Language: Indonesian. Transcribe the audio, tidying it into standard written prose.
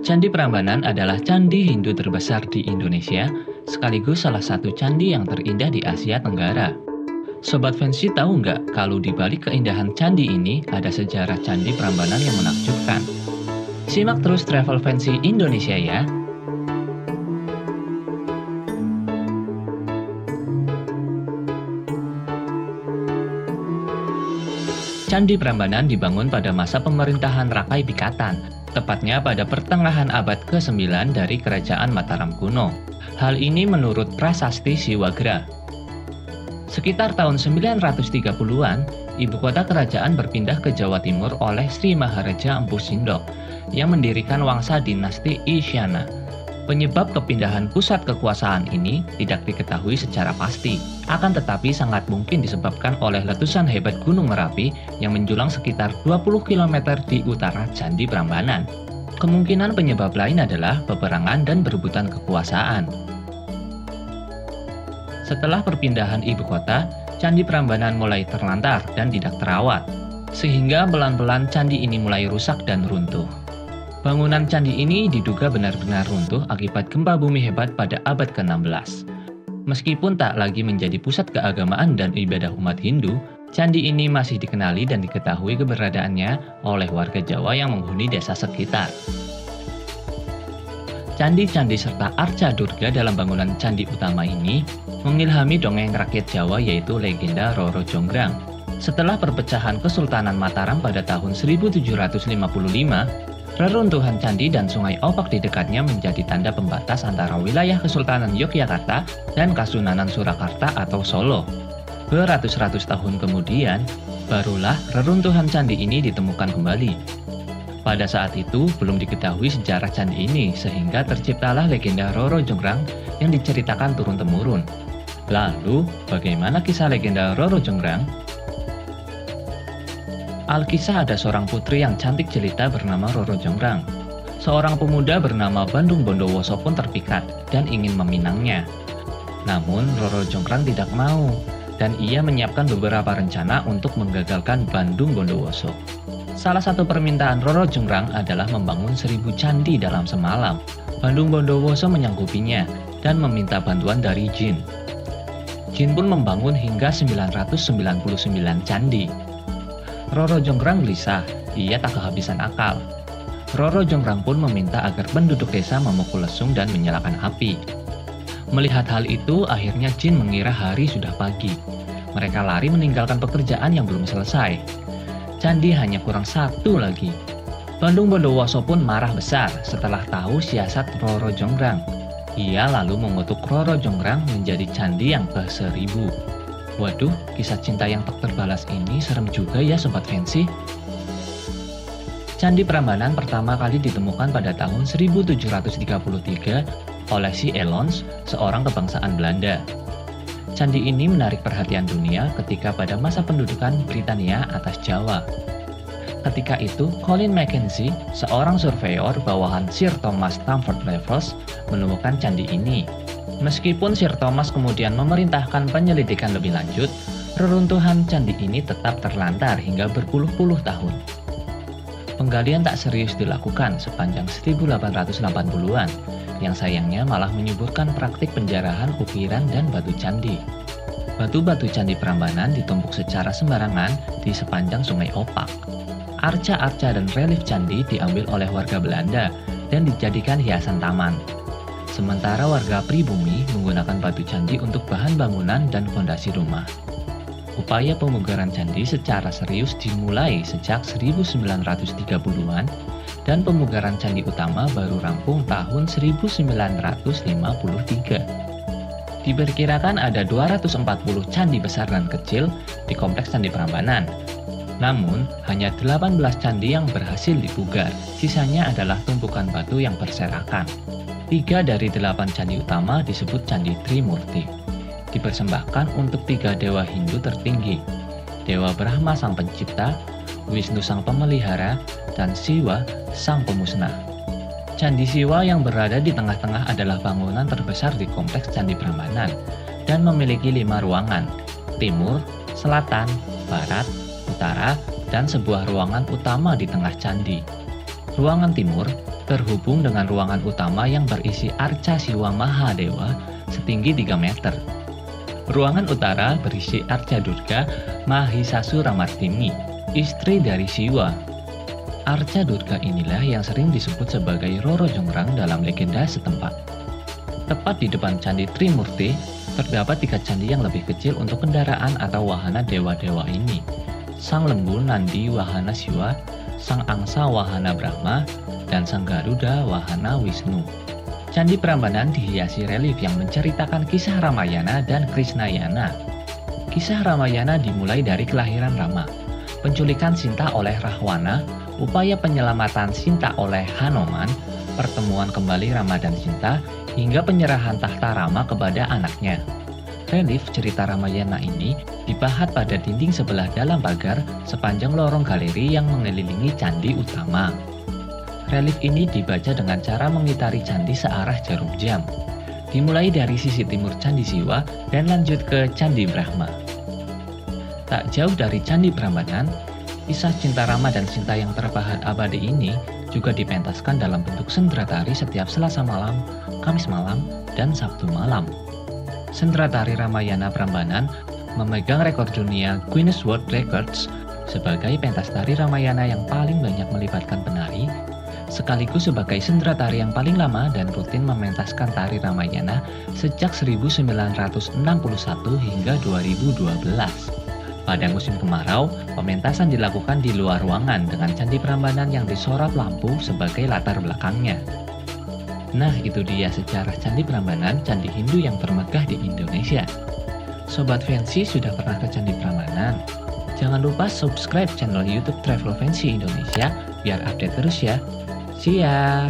Candi Prambanan adalah candi Hindu terbesar di Indonesia, sekaligus salah satu candi yang terindah di Asia Tenggara. Sobat Fancy tahu nggak kalau di balik keindahan candi ini ada sejarah Candi Prambanan yang menakjubkan? Simak terus Travel Fancy Indonesia ya! Candi Prambanan dibangun pada masa pemerintahan Rakai Pikatan, tepatnya pada pertengahan abad ke-9 dari Kerajaan Mataram kuno. Hal ini menurut Prasasti Siwagra. Sekitar tahun 930-an, ibu kota kerajaan berpindah ke Jawa Timur oleh Sri Maharaja Empu Sindok yang mendirikan Wangsa Dinasti Isyana. Penyebab kepindahan pusat kekuasaan ini tidak diketahui secara pasti, akan tetapi sangat mungkin disebabkan oleh letusan hebat Gunung Merapi yang menjulang sekitar 20 km di utara Candi Prambanan. Kemungkinan penyebab lain adalah peperangan dan berebutan kekuasaan. Setelah perpindahan ibu kota, Candi Prambanan mulai terlantar dan tidak terawat, sehingga pelan-pelan candi ini mulai rusak dan runtuh. Bangunan candi ini diduga benar-benar runtuh akibat gempa bumi hebat pada abad ke-16. Meskipun tak lagi menjadi pusat keagamaan dan ibadah umat Hindu, candi ini masih dikenali dan diketahui keberadaannya oleh warga Jawa yang menghuni desa sekitar. Candi-candi serta arca durga dalam bangunan candi utama ini mengilhami dongeng rakyat Jawa yaitu legenda Roro Jonggrang. Setelah perpecahan Kesultanan Mataram pada tahun 1755, reruntuhan candi dan sungai Opak di dekatnya menjadi tanda pembatas antara wilayah Kesultanan Yogyakarta dan Kasunanan Surakarta atau Solo. Beratus-ratus tahun kemudian, barulah reruntuhan candi ini ditemukan kembali. Pada saat itu, belum diketahui sejarah candi ini sehingga terciptalah legenda Roro Jonggrang yang diceritakan turun-temurun. Lalu, bagaimana kisah legenda Roro Jonggrang? Alkisah ada seorang putri yang cantik jelita bernama Roro Jonggrang. Seorang pemuda bernama Bandung Bondowoso pun terpikat dan ingin meminangnya. Namun Roro Jonggrang tidak mau dan ia menyiapkan beberapa rencana untuk menggagalkan Bandung Bondowoso. Salah satu permintaan Roro Jonggrang adalah membangun 1000 candi dalam semalam. Bandung Bondowoso menyanggupinya dan meminta bantuan dari jin. Jin pun membangun hingga 999 candi. Roro Jonggrang gelisah, ia tak kehabisan akal. Roro Jonggrang pun meminta agar penduduk desa memukul lesung dan menyalakan api. Melihat hal itu, akhirnya jin mengira hari sudah pagi. Mereka lari meninggalkan pekerjaan yang belum selesai. Candi hanya kurang satu lagi. Bandung Bondowoso pun marah besar setelah tahu siasat Roro Jonggrang. Ia lalu mengutuk Roro Jonggrang menjadi candi yang ke-1000. Waduh, kisah cinta yang tak terbalas ini serem juga ya Sobat Fancy. Candi Prambanan pertama kali ditemukan pada tahun 1733 oleh si Elons, seorang kebangsaan Belanda. Candi ini menarik perhatian dunia ketika pada masa pendudukan Britania atas Jawa. Ketika itu, Colin Mackenzie, seorang surveyor bawahan Sir Thomas Stamford Raffles, menemukan candi ini. Meskipun Sir Thomas kemudian memerintahkan penyelidikan lebih lanjut, reruntuhan candi ini tetap terlantar hingga berpuluh-puluh tahun. Penggalian tak serius dilakukan sepanjang 1880-an, yang sayangnya malah menyuburkan praktik penjarahan ukiran dan batu candi. Batu-batu Candi Prambanan ditumpuk secara sembarangan di sepanjang Sungai Opak. Arca-arca dan relief candi diambil oleh warga Belanda dan dijadikan hiasan taman. Sementara warga pribumi menggunakan batu candi untuk bahan bangunan dan fondasi rumah. Upaya pemugaran candi secara serius dimulai sejak 1930-an dan pemugaran candi utama baru rampung tahun 1953. Diperkirakan ada 240 candi besar dan kecil di kompleks Candi Prambanan. Namun, hanya 18 candi yang berhasil dipugar, sisanya adalah tumpukan batu yang berserakan. 3 dari 8 candi utama disebut Candi Trimurti. Dipersembahkan untuk 3 dewa Hindu tertinggi, Dewa Brahma sang pencipta, Wisnu sang pemelihara, dan Siwa sang pemusnah. Candi Siwa yang berada di tengah-tengah adalah bangunan terbesar di kompleks Candi Prambanan dan memiliki 5 ruangan, timur, selatan, barat, utara, dan sebuah ruangan utama di tengah candi. Ruangan timur terhubung dengan ruangan utama yang berisi arca Siwa Mahadewa setinggi 3 meter. Ruangan utara berisi arca Durga Mahisasuramartini, istri dari Siwa. Arca Durga inilah yang sering disebut sebagai Roro Jonggrang dalam legenda setempat. Tepat di depan Candi Trimurti, terdapat 3 candi yang lebih kecil untuk kendaraan atau wahana dewa-dewa ini. Sang Lembu Nandi Wahana Siwa, Sang Angsa Wahana Brahma, dan Sang Garuda Wahana Wisnu. Candi Prambanan dihiasi relief yang menceritakan kisah Ramayana dan Krishnayana. Kisah Ramayana dimulai dari kelahiran Rama, penculikan Sinta oleh Rahwana, upaya penyelamatan Sinta oleh Hanuman, pertemuan kembali Rama dan Sinta, hingga penyerahan tahta Rama kepada anaknya. Relief cerita Ramayana ini dipahat pada dinding sebelah dalam pagar sepanjang lorong galeri yang mengelilingi candi utama. Relief ini dibaca dengan cara mengitari candi searah jarum jam. Dimulai dari sisi timur Candi Siwa dan lanjut ke Candi Brahma. Tak jauh dari Candi Prambanan, kisah cinta Rama dan Sinta yang terpahat abadi ini juga dipentaskan dalam bentuk sendera tari setiap Selasa malam, Kamis malam, dan Sabtu malam. Sendera tari Ramayana Prambanan memegang rekor dunia Guinness World Records sebagai pentas tari Ramayana yang paling banyak melibatkan penari, sekaligus sebagai sendera tari yang paling lama dan rutin mementaskan tari Ramayana sejak 1961 hingga 2012. Pada musim kemarau, pementasan dilakukan di luar ruangan dengan Candi Prambanan yang disorot lampu sebagai latar belakangnya. Nah, itu dia sejarah Candi Prambanan, candi Hindu yang termegah di Indonesia. Sobat Fancy sudah pernah ke Candi Prambanan? Jangan lupa subscribe channel YouTube Travel Fancy Indonesia biar update terus ya. See ya!